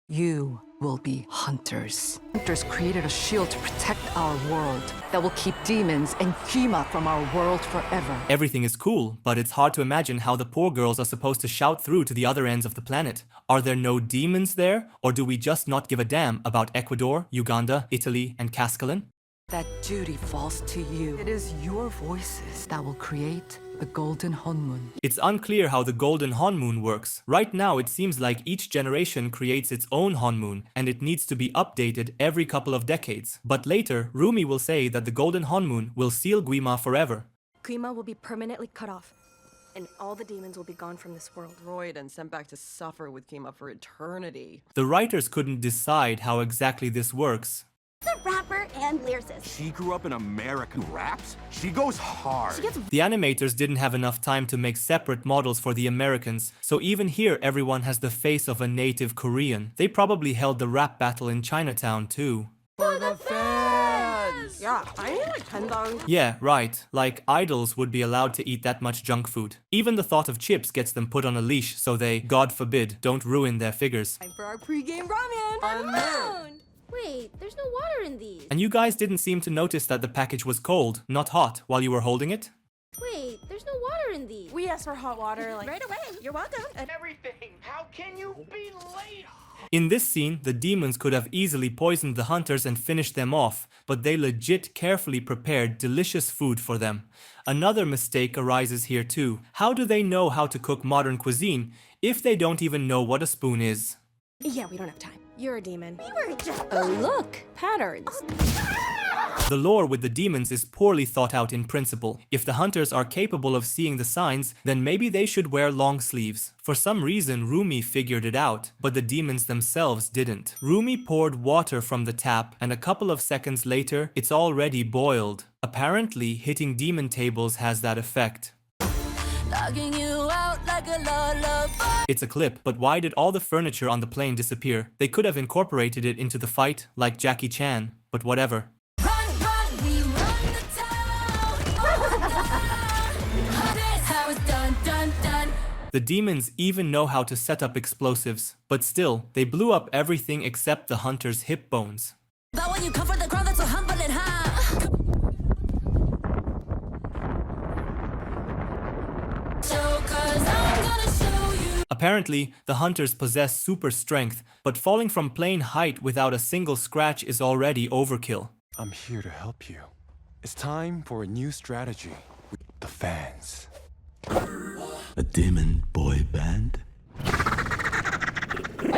You will be hunters. Hunters created a shield to protect our world that will keep demons and Kima from our world forever. Everything is cool, but it's hard to imagine how the poor girls are supposed to shout through to the other ends of the planet. Are there no demons there, or do we just not give a damn about Ecuador, Uganda, Italy, and Cascalan? That duty falls to you. It is your voices that will create the Golden Honmun. It's unclear how the Golden Honmun works. Right now, it seems like each generation creates its own Honmun, and it needs to be updated every couple of decades. But later, Rumi will say that the Golden Honmun will seal Guima forever. Guima will be permanently cut off, and all the demons will be gone from this world. Destroyed and sent back to suffer with Guima for eternity. The writers couldn't decide how exactly this works. A rapper and lyricist. She grew up in America. Raps? She goes hard. The animators didn't have enough time to make separate models for the Americans, so even here everyone has the face of a native Korean. They probably held the rap battle in Chinatown too. For the fans! Yeah, I need like $10. Yeah, right. Like idols would be allowed to eat that much junk food. Even the thought of chips gets them put on a leash so they, God forbid, don't ruin their figures. Time for our pre-game ramen! Wait, there's no water in these. And you guys didn't seem to notice that the package was cold, not hot, while you were holding it? Wait, there's no water in these. We asked for hot water, like, Right away. you're welcome. And Everything. How can you be late? In this scene, the demons could have easily poisoned the hunters and finished them off, but they legit carefully prepared delicious food for them. Another mistake arises here too. How do they know how to cook modern cuisine if they don't even know what a spoon is? yeah, we don't have time. You're a demon. We were just... Oh, look, patterns. The lore with the demons is poorly thought out in principle. If the hunters are capable of seeing the signs, then maybe they should wear long sleeves. For some reason, Rumi figured it out, but the demons themselves didn't. Rumi poured water from the tap, and a couple of seconds later, it's already boiled. Apparently, hitting demon tables has that effect. It's a clip, but why did all the furniture on the plane disappear? They could have incorporated it into the fight, like Jackie Chan, but whatever. The demons even know how to set up explosives, but still, they blew up everything except the hunter's hip bones. Apparently, the hunters possess super strength, but falling from plane height without a single scratch is already overkill. I'm here to help you. It's time for a new strategy with the fans. A demon boy band?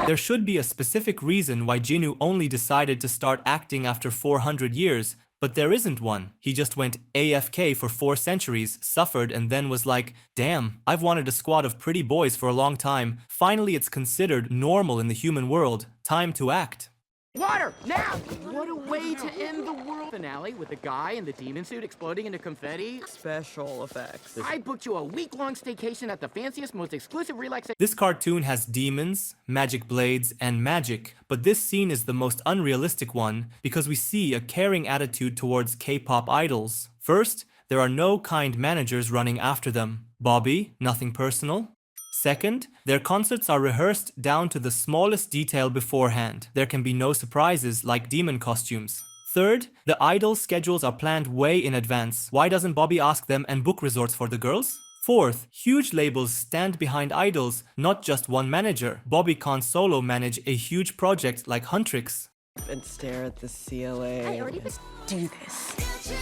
There should be a specific reason why Jinwoo only decided to start acting after 400 years, but there isn't one. He just went AFK for 4 centuries, suffered, and then was like, damn, I've wanted a squad of pretty boys for a long time. Finally, it's considered normal in the human world. Time to act. Water, now! What a way to end the world finale with the guy in the demon suit exploding into confetti. Special effects. I booked you a week-long staycation at the fanciest, most exclusive relaxation. This cartoon has demons, magic blades, and magic, but this scene is the most unrealistic one because we see a caring attitude towards K-pop idols. First, there are no kind managers running after them. Bobby, nothing personal. Second, their concerts are rehearsed down to the smallest detail beforehand. There can be no surprises like demon costumes. Third, the idol schedules are planned way in advance. Why doesn't Bobby ask them and book resorts for the girls? Fourth, huge labels stand behind idols, not just one manager. Bobby can't solo manage a huge project like Huntrix. And stare at the CLA. I already Do this.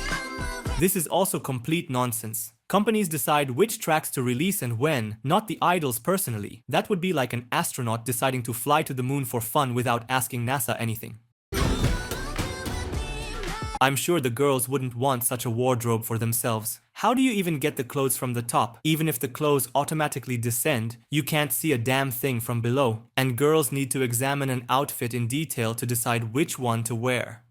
This is also complete nonsense. Companies decide which tracks to release and when, not the idols personally. That would be like an astronaut deciding to fly to the moon for fun without asking NASA anything. I'm sure the girls wouldn't want such a wardrobe for themselves. How do you even get the clothes from the top? Even if the clothes automatically descend, you can't see a damn thing from below. And girls need to examine an outfit in detail to decide which one to wear.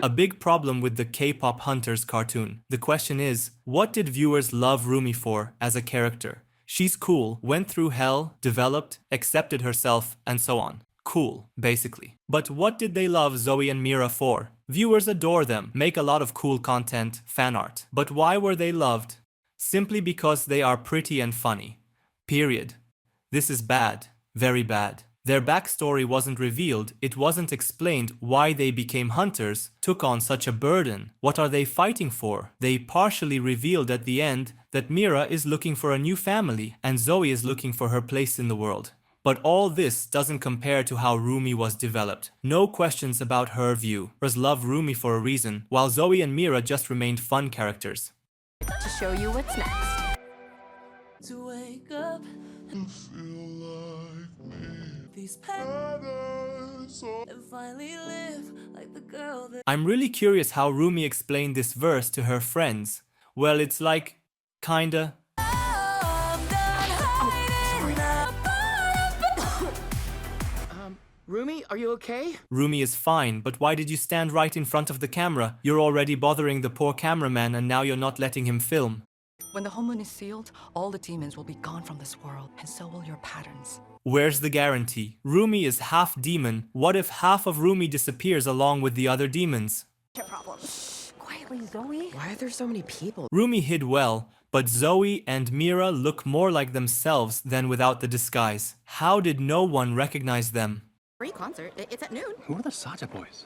A big problem with the K-pop Hunters cartoon. The question is, what did viewers love Rumi for as a character? She's cool, went through hell, developed, accepted herself, and so on. cool, basically. But what did they love Zoe and Mira for? Viewers adore them, make a lot of cool content, fan art. But why were they loved? Simply because they are pretty and funny. Period. This is bad. Very bad. Their backstory wasn't revealed, it wasn't explained why they became hunters, took on such a burden. What are they fighting for? They partially revealed at the end that Mira is looking for a new family and Zoe is looking for her place in the world. But all this doesn't compare to how Rumi was developed. No questions about her view. Viewers love Rumi for a reason, while Zoe and Mira just remained fun characters. To show you what's next. To wake up and feel like me. These patterns and finally live like the girl that I'm really curious how Rumi explained this verse to her friends. Well, it's like, kinda. Rumi, are you okay? Rumi is fine, but why did you stand right in front of the camera? You're already bothering the poor cameraman and now you're not letting him film. When the whole moon is sealed, all the demons will be gone from this world, and so will your patterns. Where's the guarantee? Rumi is half demon. What if half of Rumi disappears along with the other demons? No problem. Shh, quietly, Zoe. Why are there so many people? Rumi hid well, but Zoe and Mira look more like themselves than without the disguise. How did no one recognize them? Free concert. It's at noon. Who are the Saja boys?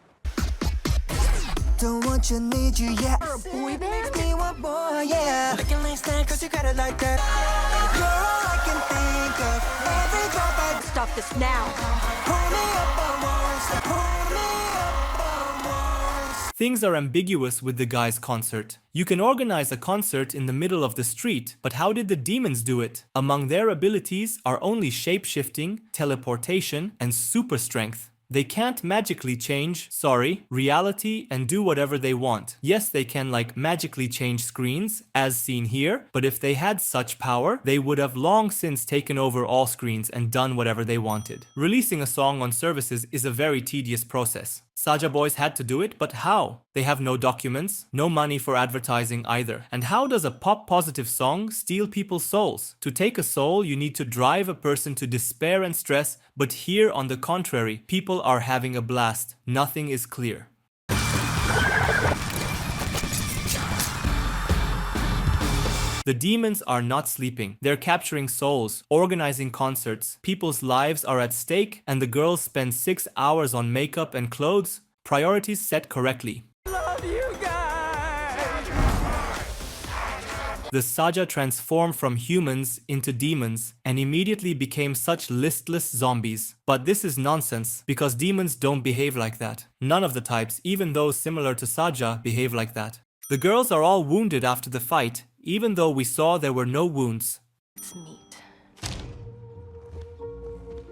don't want you, need you, yeah. You're a boy band? Makes me want more, yeah. Looking like that, cause you got it like that. You're all I can think of. Every drop I Stop this now. hold me up, I won't stop. Hold me up, I won't stop. Things are ambiguous with the guy's concert. You can organize a concert in the middle of the street, but how did the demons do it? Among their abilities are only shape-shifting, teleportation, and super strength. They can't magically change, reality and do whatever they want. Yes, they can magically change screens, as seen here, but if they had such power, they would have long since taken over all screens and done whatever they wanted. Releasing a song on services is a very tedious process. Saja Boys had to do it, but how? They have no documents, no money for advertising either. And how does a pop-positive song steal people's souls? To take a soul, you need to drive a person to despair and stress, but here, on the contrary, people are having a blast. Nothing is clear. The demons are not sleeping. They're capturing souls, organizing concerts. People's lives are at stake, and the girls spend 6 hours on makeup and clothes. Priorities set correctly. Love you guys. The Saja transformed from humans into demons and immediately became such listless zombies. But this is nonsense, because demons don't behave like that. None of the types, even those similar to Saja, behave like that. The girls are all wounded after the fight, even though we saw there were no wounds. It's neat.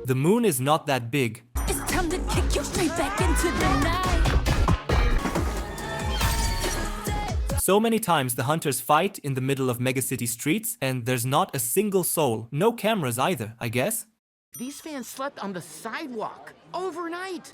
The moon is not that big. It's time to kick you straight back into the night. So many times the hunters fight in the middle of megacity streets and there's not a single soul. No cameras either, I guess. These fans slept on the sidewalk overnight.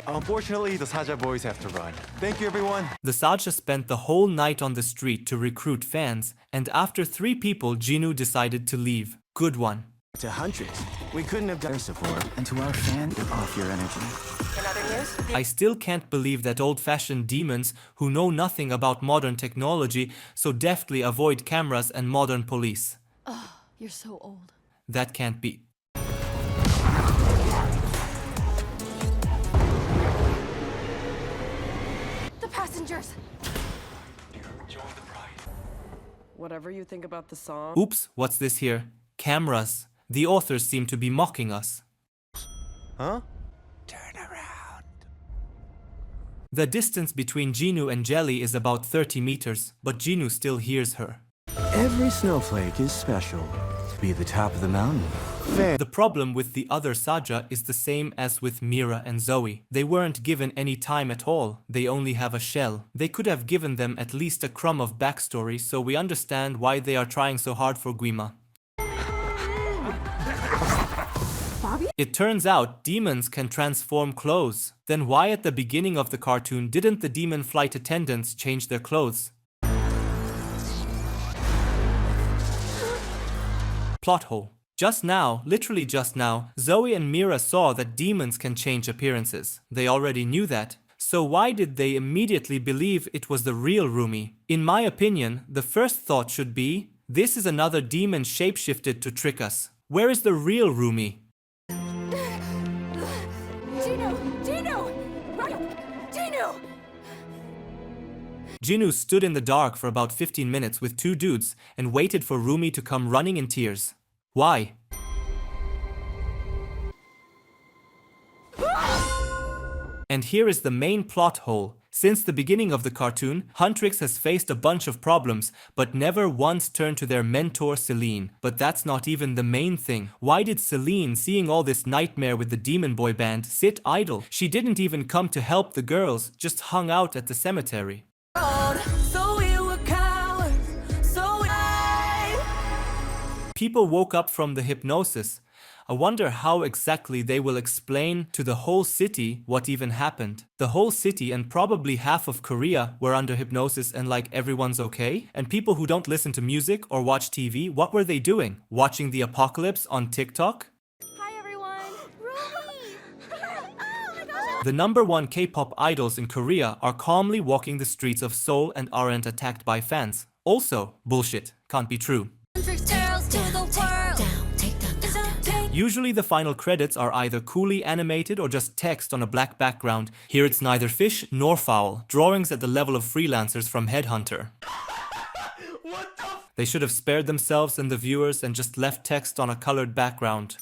Unfortunately, the Saja boys have to run. Thank you, everyone. The Saja spent the whole night on the street to recruit fans, and after 3 people, Jinu decided to leave. Good one. To Huntress, we couldn't have done support, and to our fan, off your energy. In other news, I still can't believe that old-fashioned demons who know nothing about modern technology so deftly avoid cameras and modern police. oh, you're so old. That can't be. The passengers! Whatever you think about the song. Oops, what's this here? Cameras. The authors seem to be mocking us. Huh? Turn around. The distance between Jinu and Jelly is about 30 meters, but Jinu still hears her. Every snowflake is special. To be the top of the mountain. The problem with the other Saja is the same as with Mira and Zoe. They weren't given any time at all. They only have a shell. They could have given them at least a crumb of backstory, so we understand why they are trying so hard for Guima. It turns out demons can transform clothes. Then why at the beginning of the cartoon didn't the demon flight attendants change their clothes? Plot hole. Just now, literally just now, Zoe and Mira saw that demons can change appearances. They already knew that. So why did they immediately believe it was the real Rumi? In my opinion, the first thought should be, this is another demon shapeshifted to trick us. Where is the real Rumi? Jinu stood in the dark for about 15 minutes with two dudes and waited for Rumi to come running in tears. Why? And here is the main plot hole. Since the beginning of the cartoon, Huntrix has faced a bunch of problems, but never once turned to their mentor Celine. But that's not even the main thing. Why did Celine, seeing all this nightmare with the Demon Boy band, sit idle? She didn't even come to help the girls, just hung out at the cemetery. People woke up from the hypnosis. I wonder how exactly they will explain to the whole city what even happened. The whole city and probably half of Korea were under hypnosis and like everyone's okay? And people who don't listen to music or watch TV, what were they doing? Watching the apocalypse on TikTok? Hi, everyone. The #1 K-pop idols in Korea are calmly walking the streets of Seoul and aren't attacked by fans. Also, bullshit. Can't be true. Usually the final credits are either coolly animated or just text on a black background. Here it's neither fish nor fowl. Drawings at the level of freelancers from Headhunter. They should have spared themselves and the viewers and just left text on a colored background.